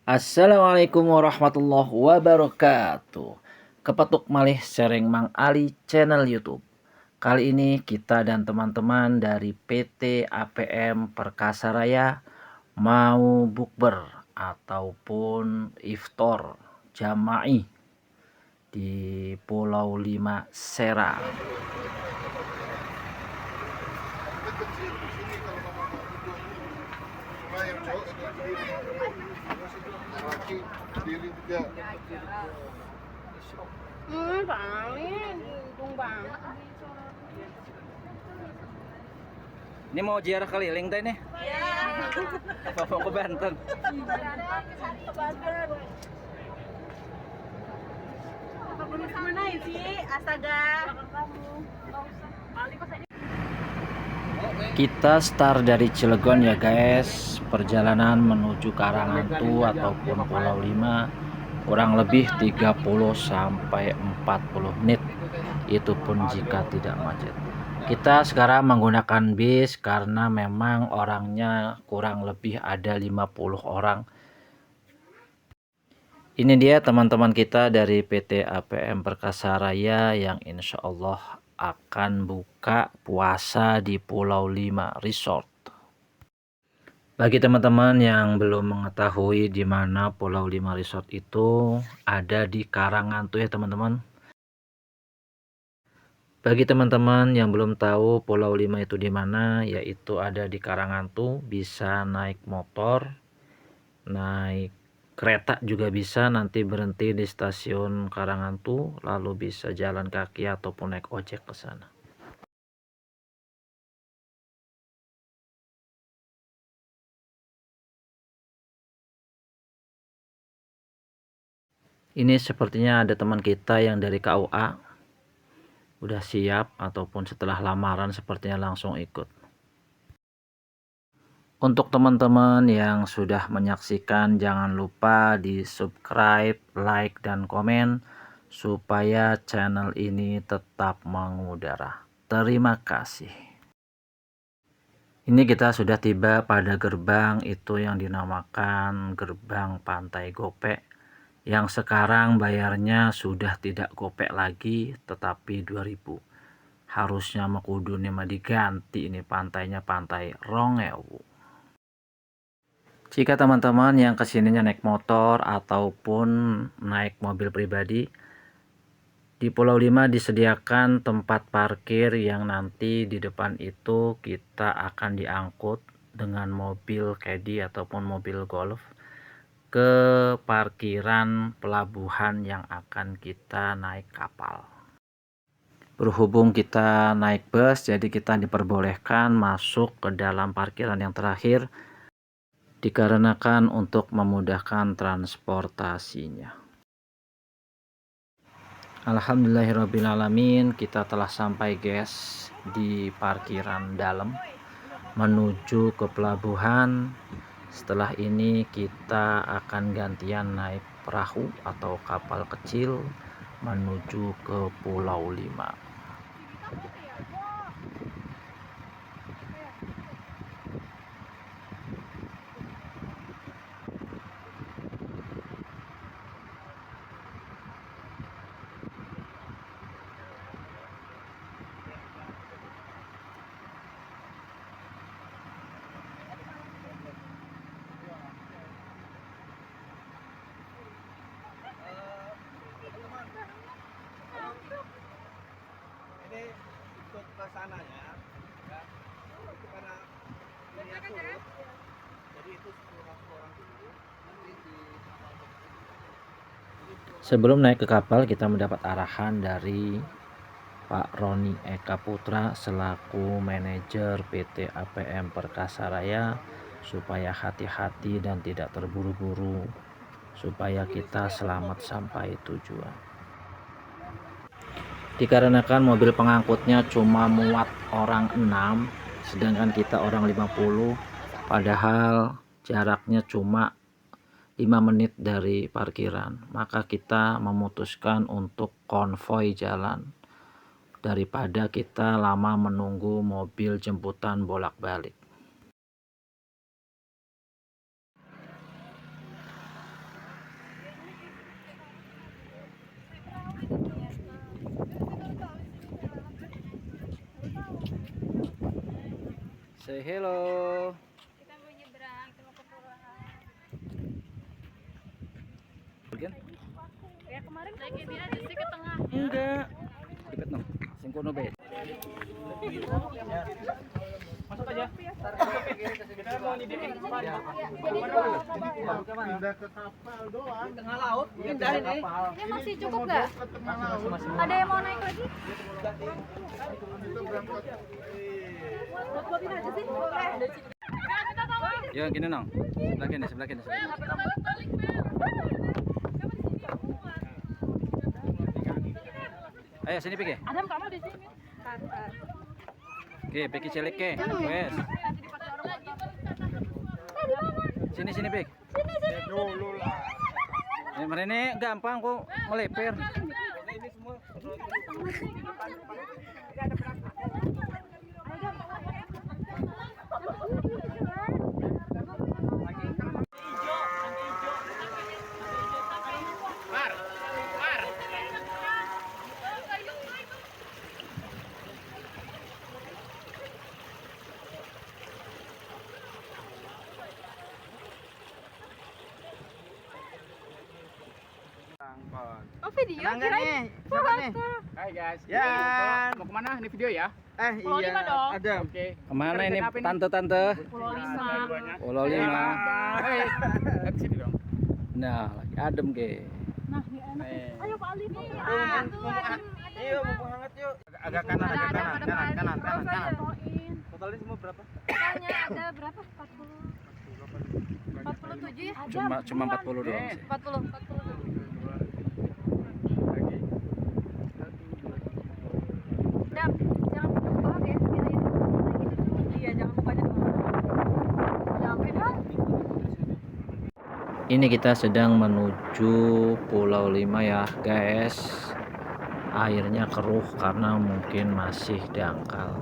Assalamualaikum warahmatullahi wabarakatuh. Kepetuk malih sering Mang Ali channel YouTube. Kali ini kita dan teman-teman dari PT APM Perkasa Raya mau bukber ataupun iftar jama'i di Pulau Lima Serang. Ini mau ziarah keliling teh nih? Iya. Apa mau ke Banten? Kemana sih? Astaga. Kita start dari Cilegon ya guys. Perjalanan menuju Karangantu ataupun Pulau Lima kurang lebih 30 sampai 40 menit. Itu pun jika tidak macet. Kita sekarang menggunakan bis karena memang orangnya kurang lebih ada 50 orang. Ini dia teman-teman kita dari PT APM Perkasa Raya yang insya Allah akan buka puasa di Pulau Lima Resort. Bagi teman-teman yang belum mengetahui di mana Pulau Lima Resort itu, ada di Karangantu ya teman-teman. Bagi teman-teman yang belum tahu Pulau Lima itu di mana, yaitu ada di Karangantu, bisa naik motor, naik kereta juga bisa, nanti berhenti di stasiun Karangantu, lalu bisa jalan kaki ataupun naik ojek ke sana. Ini sepertinya ada teman kita yang dari KUA udah siap ataupun setelah lamaran sepertinya langsung ikut. Untuk teman-teman yang sudah menyaksikan, jangan lupa di subscribe, like, dan komen supaya channel ini tetap mengudara. Terima kasih. Ini kita sudah tiba pada gerbang itu yang dinamakan gerbang Pantai Gopek, yang sekarang bayarnya sudah tidak gopek lagi tetapi 2000. Harusnya makudune mah diganti, ini pantainya pantai Rongewu. Jika teman-teman yang kesininya naik motor ataupun naik mobil pribadi, di Pulau Lima disediakan tempat parkir yang nanti di depan itu kita akan diangkut dengan mobil caddy ataupun mobil golf ke parkiran pelabuhan yang akan kita naik kapal. Berhubung kita naik bus, jadi kita diperbolehkan masuk ke dalam parkiran yang terakhir, dikarenakan untuk memudahkan transportasinya. Alhamdulillahirrabbilalamin, kita telah sampai guys di parkiran dalam menuju ke pelabuhan. Setelah ini kita akan gantian naik perahu atau kapal kecil menuju ke Pulau Lima. Ini untuk ke sananya ya, itu karena ini surut, jadi itu 10 orang dulu nanti di kapal Sebelum naik ke kapal, kita mendapat arahan dari Pak Roni Eka Putra selaku manajer PT APM Perkasa Raya supaya hati-hati dan tidak terburu-buru supaya kita selamat sampai tujuan. Dikarenakan mobil pengangkutnya cuma muat orang 6, sedangkan kita orang 50, padahal jaraknya cuma 5 menit dari parkiran, maka kita memutuskan untuk konvoi jalan daripada kita lama menunggu mobil jemputan bolak-balik. Say hello. Kita mau nyebrang, kita mau ke Pura. Bagian? Ya kemarin lagi dia di sini ke tengah. Enggak. Deket no. Singkono be. Masuk aja. Kita mau nyidikin kemana? Pindah ke kapal doang. Tengah laut, pindah ini. Ini masih cukup nggak? Ada yang mau naik lagi? Buat Bobin aja sih. Ya gini nong. Sebelah kini, sebelah kini. Ayo sini Piki. Adam kamu di sini. Oke, Piki cilik ke. Wes. Sini sini Pik. Dulu lah. Ini gampang kok meleper. Ini semua. Oh video kirain foto. Hai guys. Ya. Mau kemana? Ini video ya? Pulau Lima dong. Ada. Oke. Kemana ini Apa ini? tante-tante? Pulau Lima. Pulau Lima. Hei, ke sini dong. Nah, lagi adem ke. Nah, ini enak. Ayo Pak Ali. Tuh Adam. Yuk, mumpung hangat yuk. Agak kanan, agak kanan, Ada kanan, Pak Ali. kanan, kanan, kanan. Fotoin. Totalnya semua berapa? Totalnya ada berapa? 47 ya? Cuma 40 doang sih. 40. Dam, jangan buka ya. Iya, jangan bukanya dong. Sampai dong. Ini kita sedang menuju Pulau Lima ya guys. Airnya keruh karena mungkin masih dangkal.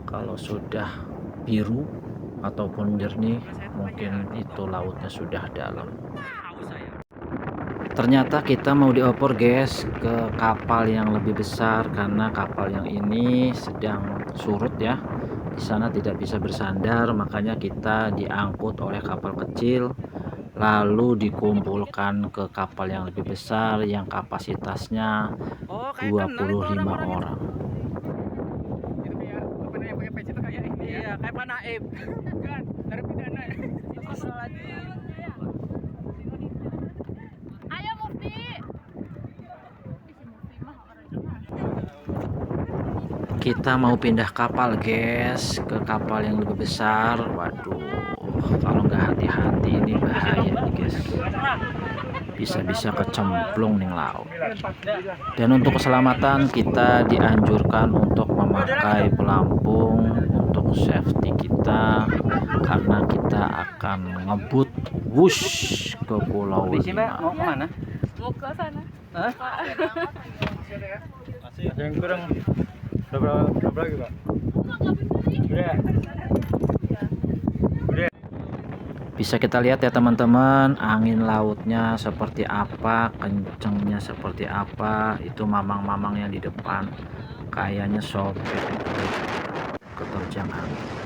Kalau sudah biru ataupun jernih mungkin itu lautnya sudah dalam. Ternyata kita mau diopor guys ke kapal yang lebih besar karena kapal yang ini sedang surut ya. Di sana tidak bisa bersandar, makanya kita diangkut oleh kapal kecil lalu dikumpulkan ke kapal yang lebih besar yang kapasitasnya 25 orang. Itu kayak apa namanya pakai peci itu kayak ini ya. Iya, kayak Pak Naib. Bukan, narapidana. Ayo Mufti. Kita mau pindah kapal guys ke kapal yang lebih besar. Waduh, kalau nggak hati-hati ini bahaya nih guys, bisa-bisa kecemplung nih laut. Dan untuk keselamatan kita dianjurkan untuk memakai pelampung untuk safety kita karena kita akan ngebut wush ke Pulau Lima. Mau kemana? Mau ke sana. Ada yang kurang. Berapa lagi Pak? Udah. Bisa kita lihat ya teman-teman, angin lautnya seperti apa, kencengnya seperti apa. Itu mamang-mamang yang di depan kayaknya sobek keterjang angin.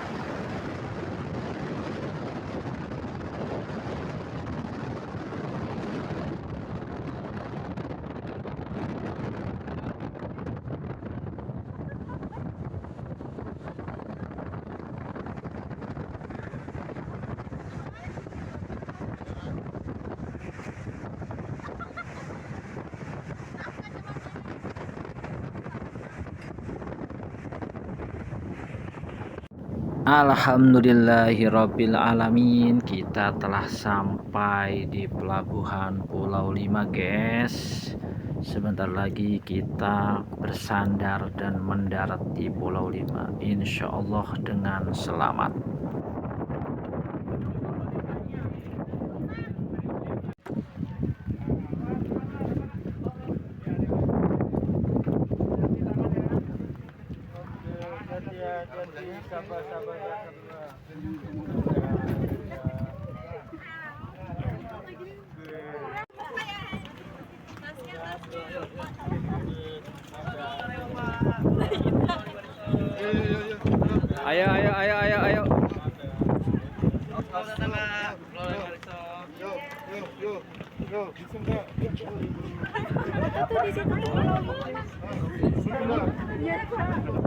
Alhamdulillahirabbil alamin, kita telah sampai di pelabuhan Pulau Lima guys. Sebentar lagi kita bersandar dan mendarat di Pulau Lima, insya Allah dengan selamat. Ayo, ayo, ayo, ayo, ayo. Yuk, yuk, bisa enggak? Ada tuh di situ tuh Pulau Lima. Iya, tahu?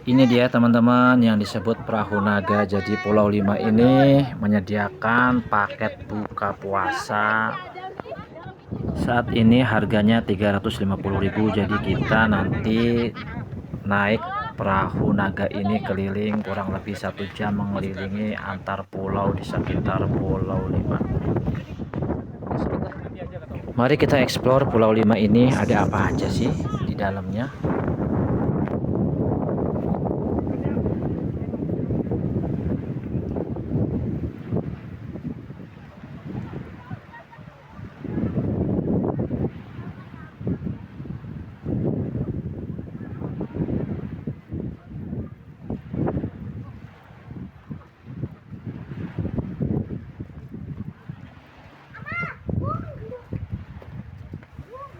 Ini dia teman-teman yang disebut perahu naga. Jadi Pulau Lima ini menyediakan paket buka puasa. Saat ini harganya 350.000. Jadi kita nanti naik perahu naga ini keliling kurang lebih 1 jam mengelilingi antar pulau di sekitar Pulau Lima. Mari kita explore Pulau Lima ini, ada apa aja sih di dalamnya.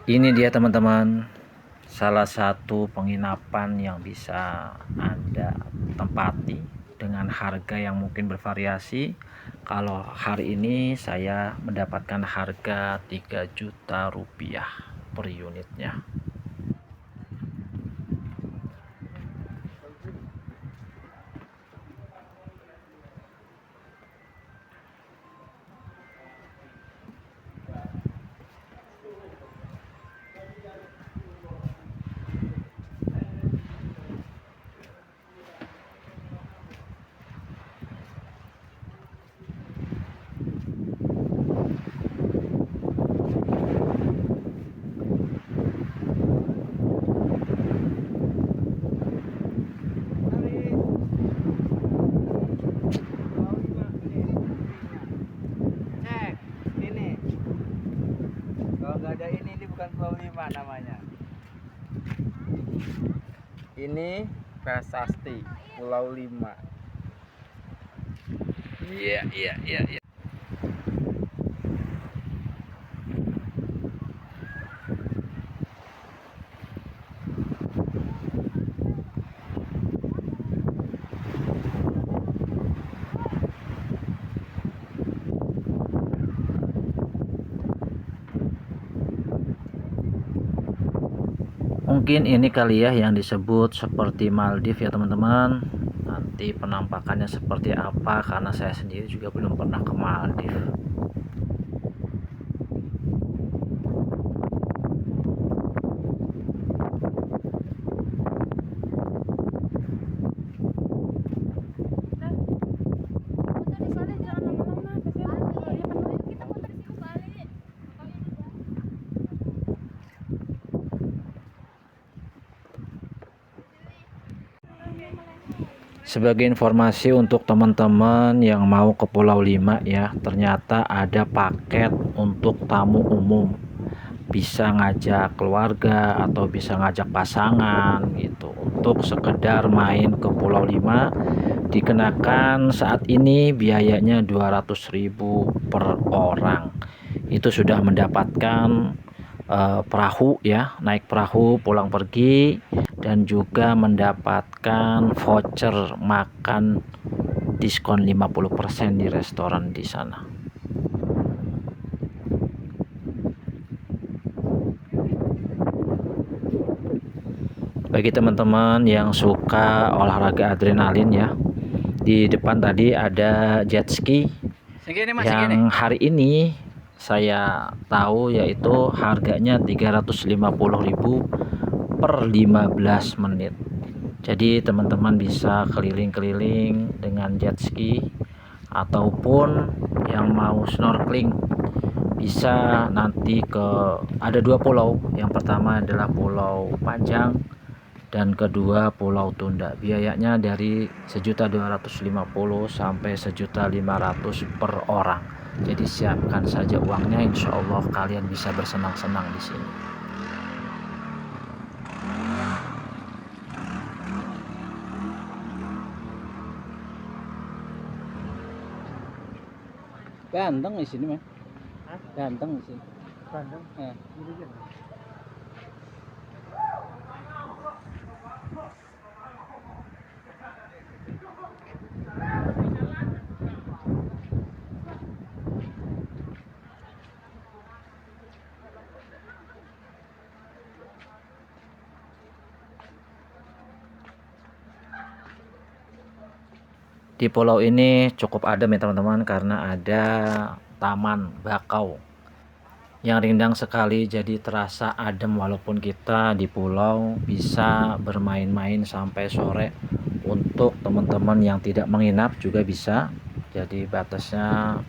Ini dia teman-teman, salah satu penginapan yang bisa Anda tempati dengan harga yang mungkin bervariasi. Kalau hari ini saya mendapatkan harga 3 juta rupiah per unitnya. Ini. Kalau nggak ada ini bukan Pulau Lima namanya. Ini Prasasti Pulau Lima. Iya. Mungkin ini kali ya yang disebut seperti Maldives ya teman-teman. Nanti penampakannya seperti apa, karena saya sendiri juga belum pernah ke Maldives. Muter di sana jangan lama-lama, kasihan kalau dia penuh. Kita muter di situ balik. Sebagai informasi untuk teman-teman yang mau ke Pulau Lima ya, ternyata ada paket untuk tamu umum. Bisa ngajak keluarga atau bisa ngajak pasangan gitu untuk sekedar main ke Pulau Lima. Dikenakan saat ini biayanya 200.000 per orang. Itu sudah mendapatkan perahu ya, naik perahu pulang pergi, dan juga mendapatkan voucher makan diskon 50% di restoran di sana. Bagi teman-teman yang suka olahraga adrenalin ya, di depan tadi ada jet ski yang hari ini saya tahu yaitu harganya 350.000 per 15 menit. Jadi teman-teman bisa keliling-keliling dengan jet ski, ataupun yang mau snorkeling bisa nanti ada 2 pulau. Yang pertama adalah Pulau Panjang dan kedua Pulau Tunda. Biayanya dari 1.250.000 sampai 1.500.000 per orang. Jadi siapkan saja uangnya, insya Allah kalian bisa bersenang-senang di sini. Ganteng di sini mah. Ganteng sih. Bandeng. Eh. Ini dia. Di pulau ini cukup adem ya teman-teman, karena ada taman bakau yang rindang sekali, jadi terasa adem walaupun kita di pulau bisa bermain-main sampai sore. Untuk teman-teman yang tidak menginap juga bisa, jadi batasnya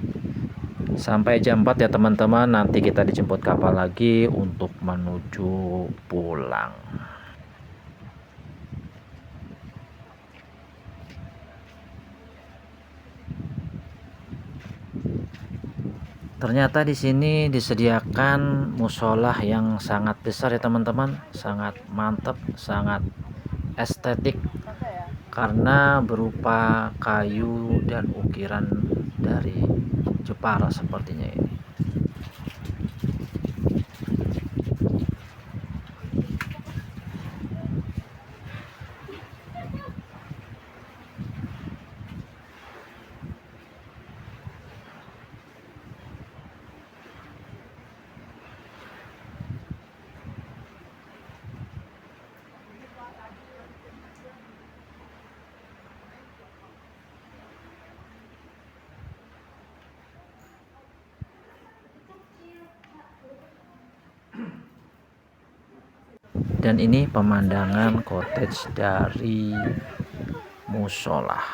sampai jam 4 ya teman-teman. Nanti kita dijemput kapal lagi untuk menuju pulang. Ternyata di sini disediakan musola yang sangat besar ya teman-teman, sangat mantap, sangat estetik karena berupa kayu dan ukiran dari Jepara sepertinya ini. Dan ini pemandangan cottage dari musola. Nah,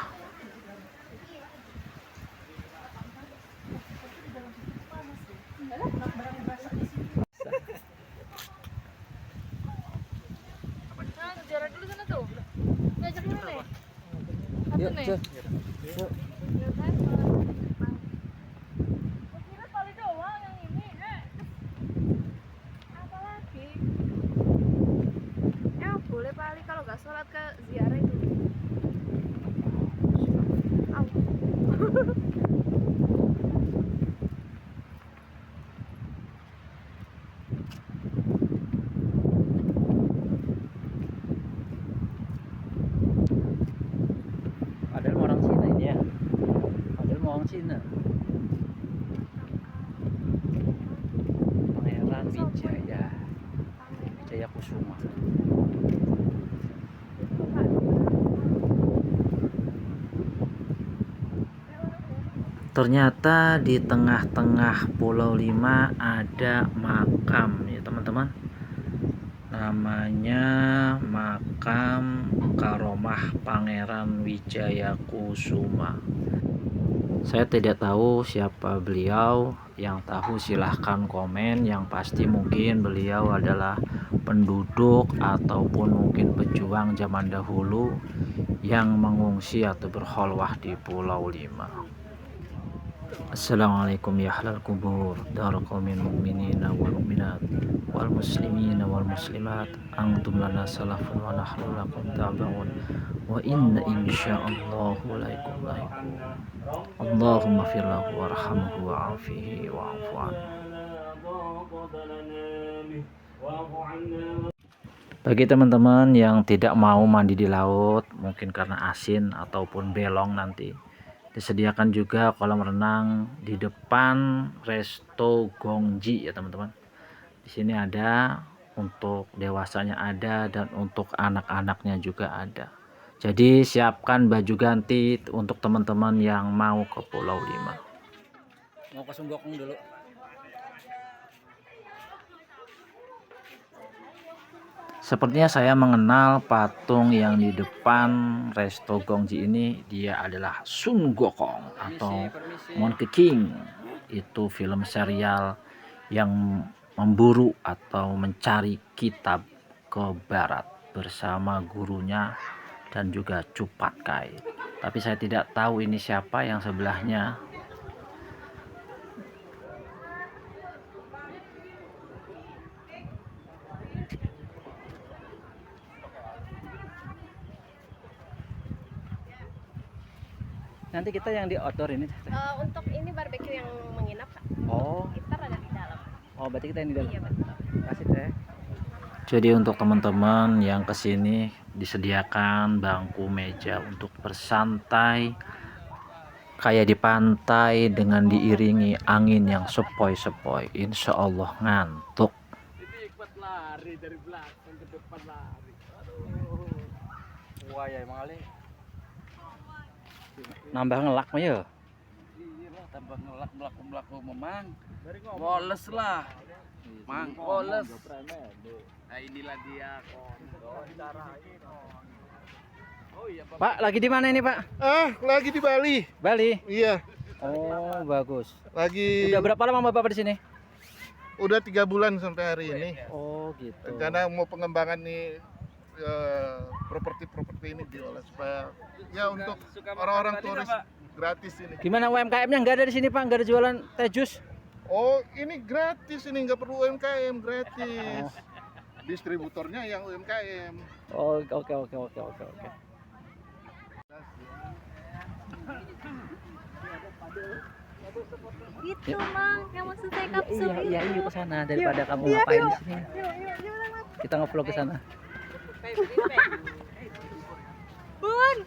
sejarah dulu sana tuh. Ngajak mana ya? Yuk, nih? Cuk. Ya kan? Gua kira kali doang yang ini, apa lagi? Boleh kali kalau nggak sholat ke ziarah itu. Au. Padahal mau orang Cina ini ya. Padahal mau orang Cina. Pangeran Wijaya. Wijaya Kusuma. Ternyata di tengah-tengah Pulau Lima ada makam ya teman-teman. Namanya makam Karomah Pangeran Wijaya Kusuma. Saya tidak tahu siapa beliau, yang tahu silahkan komen. Yang pasti mungkin beliau adalah penduduk ataupun mungkin pejuang zaman dahulu yang mengungsi atau berkholwah di Pulau Lima. Assalamualaikum ya ahlal kubur, darul qaumin mu'minina wal mu'minat wal muslimina wal muslimat, antum lana salafun wa nahnu lakum tabi'un wa inna insyaallahu laikum laikum. Allahumma fir lahu warhamhu wa'afihi wa'fu anhu. Bagi teman-teman yang tidak mau mandi di laut, mungkin karena asin ataupun belong nanti, disediakan juga kolam renang di depan Resto Gongji ya teman-teman. Di sini ada untuk dewasanya ada dan untuk anak-anaknya juga ada. Jadi siapkan baju ganti untuk teman-teman yang mau ke Pulau Lima. Mau ke Sunggokong dulu. Sepertinya saya mengenal patung yang di depan Resto Gongji ini. Dia adalah Sun Gokong atau Monkey King. Itu film serial yang memburu atau mencari kitab ke barat bersama gurunya dan juga Cupat Kai. Tapi saya tidak tahu ini siapa yang sebelahnya. Nanti kita yang di outdoor ini. Untuk ini barbeque yang menginap, Kak. Oh, Kita Oh, berarti kita ini dalam. Iya betul. Kasih teh. Jadi untuk teman-teman yang kesini disediakan bangku meja untuk bersantai kayak di pantai dengan diiringi angin yang sepoi-sepoi. Insya Allah ngantuk. Ini ikut lari dari belakang ke depan lari. Aduh. Wah ya emang Ali. Nambah ngelak mah ya. Iya lah tambah ngelak melaku memang. Woles lah. Mang woles. Nah inilah dia Oh iya Pak, lagi di mana ini, Pak? Lagi di Bali. Bali. Iya, Oh, bagus. lagi Udah berapa lama Bapak di sini? udah 3 bulan sampai hari ini. Oh, gitu. Karena mau pengembangan nih properti ini diolah supaya ya untuk orang-orang turis gratis ini. Gimana UMKM-nya? Nggak ada di sini, Pak? Nggak ada jualan teh jus? Oh, ini gratis, ini nggak perlu UMKM, gratis. Distributornya yang UMKM. Oh, oke. Itu mang, yang maksud saya kapsul. Iya, yuk ke sana daripada kamu ngapain di sini. Yuk, Kita nge-vlog ke sana. Bun.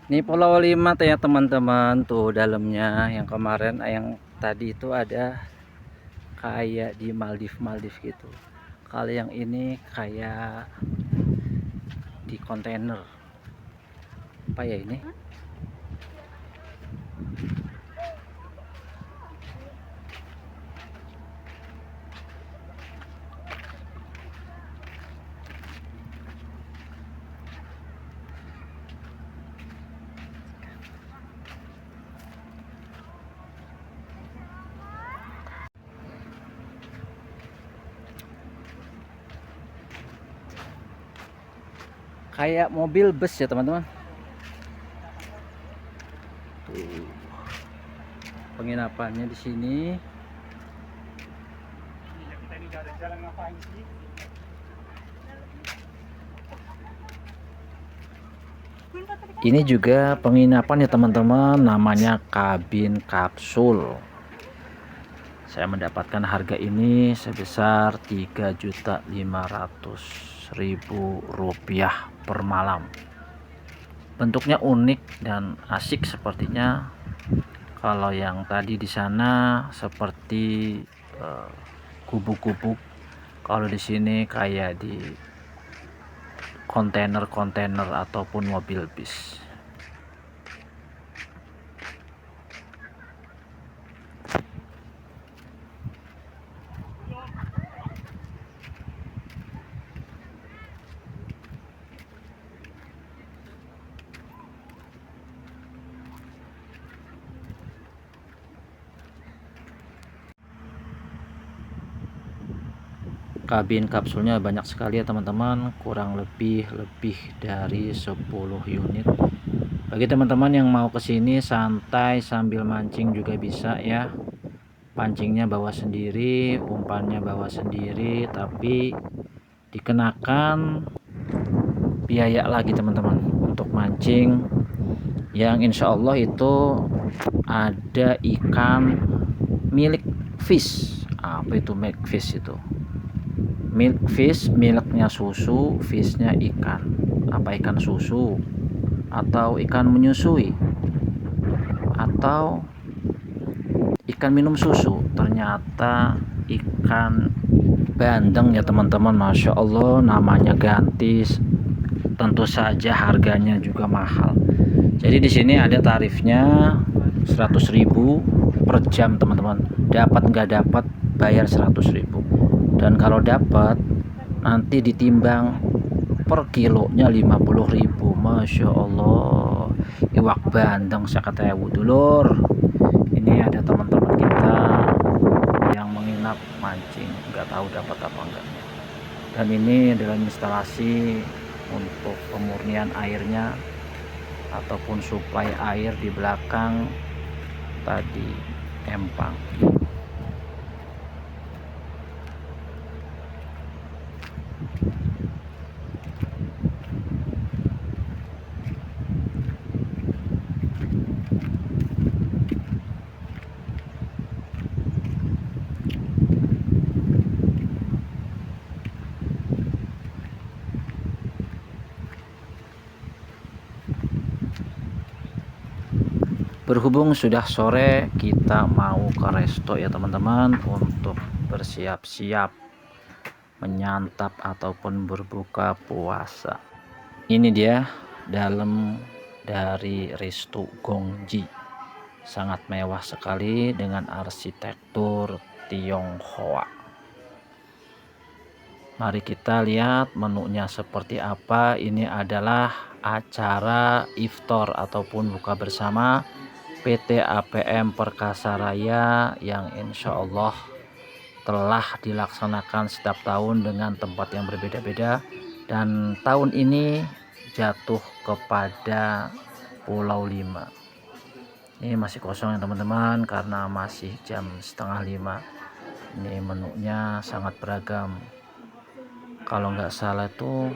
Ini Pulau 5 tuh ya teman-teman, tuh dalamnya yang kemarin yang tadi itu ada kayak di Maldives gitu. Kalau yang ini kayak di kontainer. Apa ya ini? Kayak mobil bus ya teman-teman. Tuh. Penginapannya di sini. kita ini udah ada jalan ngapain sih? Ini juga penginapan ya teman-teman, namanya kabin kapsul. Saya mendapatkan harga ini sebesar Rp3.500.000 per malam. Bentuknya unik dan asik sepertinya. Kalau yang tadi di sana seperti gubuk-gubuk, kalau di sini kayak di kontainer-kontainer ataupun mobil bis. Kabin kapsulnya banyak sekali ya teman-teman, kurang lebih dari 10 unit. Bagi teman-teman yang mau kesini santai sambil mancing juga bisa ya. Pancingnya bawa sendiri, umpannya bawa sendiri, tapi dikenakan biaya lagi teman-teman untuk mancing, yang insya Allah itu ada ikan milik fish. Apa itu milik fish itu? Milk fish, miliknya susu, fishnya ikan. Apa ikan susu? Atau ikan menyusui? Atau ikan minum susu? Ternyata ikan bandeng ya teman-teman. Masya Allah, namanya ganti. Tentu saja harganya juga mahal. Jadi di sini ada tarifnya 100.000 per jam teman-teman. Dapat nggak dapat bayar 100.000. Dan kalau dapat nanti ditimbang per kilonya 50.000. Masya Allah, iwak bandeng sakatewu dulur. Ini ada teman-teman kita yang menginap mancing, nggak tahu dapat apa enggak. Dan ini adalah instalasi untuk pemurnian airnya ataupun suplai air di belakang tadi empang. Berhubung sudah sore, kita mau ke resto ya teman-teman, untuk bersiap-siap menyantap ataupun berbuka puasa. Ini dia dalam dari resto Gongji, sangat mewah sekali dengan arsitektur Tionghoa. Mari kita lihat menunya seperti apa. Ini adalah acara iftar ataupun buka bersama PT APM Perkasa Raya yang insya Allah telah dilaksanakan setiap tahun dengan tempat yang berbeda-beda, dan tahun ini jatuh kepada Pulau Lima. Ini masih kosong ya teman-teman, karena masih jam setengah 5. Ini menunya sangat beragam. Kalau nggak salah itu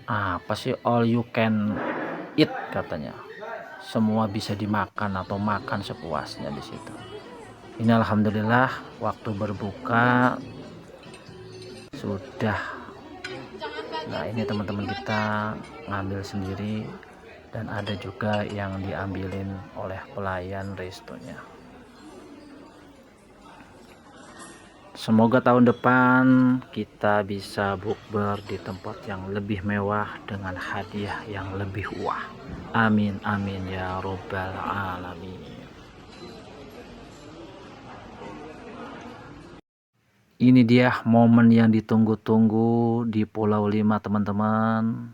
apa sih, all you can eat katanya, semua bisa dimakan atau makan sepuasnya di situ. Ini alhamdulillah waktu berbuka sudah. Nah ini teman-teman kita ngambil sendiri, dan ada juga yang diambilin oleh pelayan restonya. Semoga tahun depan kita bisa bukber di tempat yang lebih mewah dengan hadiah yang lebih wah. Amin amin ya robbal alamin. Ini dia momen yang ditunggu-tunggu di Pulau Lima teman-teman.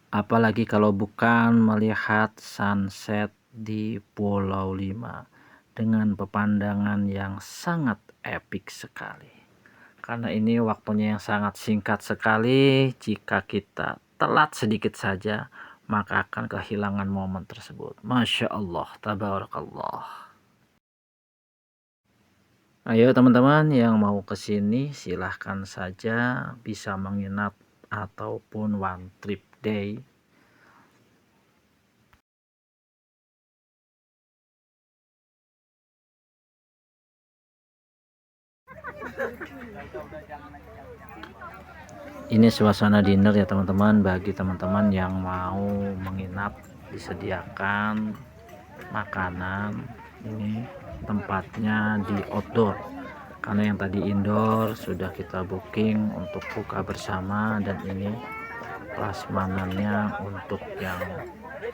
Apalagi kalau bukan melihat sunset di Pulau Lima dengan pemandangan yang sangat epik sekali. Karena ini waktunya yang sangat singkat sekali, jika kita telat sedikit saja maka akan kehilangan momen tersebut. Masya Allah, tabarakallah. Ayo teman-teman yang mau ke sini silahkan saja, bisa menginap ataupun one trip day. Ini suasana dinner ya teman-teman, bagi teman-teman yang mau menginap disediakan makanan. Ini tempatnya di outdoor, karena yang tadi indoor sudah kita booking untuk buka bersama, dan ini prasmanannya untuk yang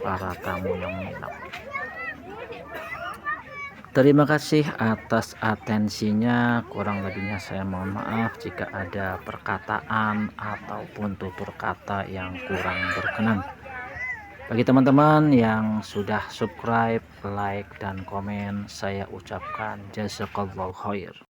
para tamu yang menginap. Terima kasih atas atensinya, kurang lebihnya saya mohon maaf jika ada perkataan ataupun tutur kata yang kurang berkenan. Bagi teman-teman yang sudah subscribe, like, dan komen, saya ucapkan jazakallahu khair.